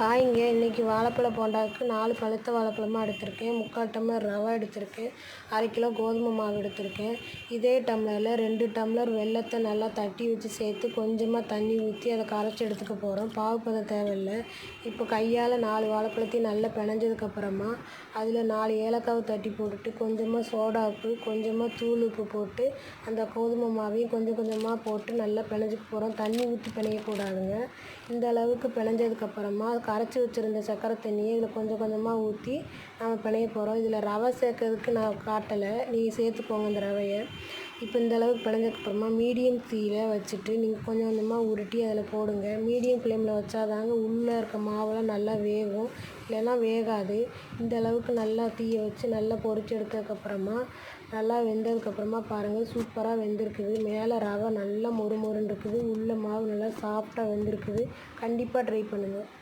ஹாய்ங்க. இன்றைக்கி வாழைப்பழ போண்டாவுக்கு 4 பழுத்த வாழைப்பழமாக எடுத்திருக்கேன். 3/4 டம்ளர் ரவை எடுத்திருக்கேன். 1/2 கிலோ கோதுமை மாவு எடுத்திருக்கேன். இதே டம்ளரில் 2 டம்ளர் வெல்லத்தை நல்லா தட்டி வச்சு சேர்த்து கொஞ்சமாக தண்ணி ஊற்றி அதை கரைச்சி எடுத்துக்க போகிறோம். பாகுப்பதம் தேவையில்லை. இப்போ கையால் 4 வாழைப்பழத்தையும் நல்லா பிணைஞ்சதுக்கப்புறமா அதில் 4 ஏலக்காவை தட்டி போட்டுட்டு கொஞ்சமாக சோடா உப்பு, கொஞ்சமாக தூள் உப்பு போட்டு அந்த கோதுமை மாவையும் கொஞ்சம் கொஞ்சமாக போட்டு நல்லா பிணைஞ்சிக்க போகிறோம். தண்ணி ஊற்றி பிணையக்கூடாதுங்க. இந்த அளவுக்கு பிணைஞ்சதுக்கப்புறமா கரைச்சி வச்சுருந்த சர்க்கரை தண்ணியை இதில் கொஞ்சம் கொஞ்சமாக ஊற்றி நம்ம பிணைய போகிறோம். இதில் ரவை சேர்க்கறதுக்கு நான் காட்டலை, நீங்கள் சேர்த்துக்கோங்க இந்த ரவையை. இப்போ இந்த அளவுக்கு பிணைஞ்சதுக்கப்புறமா மீடியம் தீயில் வச்சுட்டு நீங்கள் கொஞ்சம் கொஞ்சமாக உருட்டி அதில் போடுங்க. மீடியம் ஃப்ளேமில் வச்சாதாங்க உள்ளே இருக்க மாவெல்லாம் நல்லா வேகும், இல்லைன்னா வேகாது. இந்த அளவுக்கு நல்லா தீயை வச்சு நல்லா பொரிச்சு எடுத்ததுக்கப்புறமா நல்லா வெந்ததுக்கப்புறமா பாருங்கள், சூப்பராக வெந்திருக்குது. மேலே ரவை நல்லா மொறு மொறுன்னு இருக்குது, உள்ள மாவு நல்லா சாஃப்டாக வெந்திருக்குது. கண்டிப்பாக ட்ரை பண்ணுங்கள்.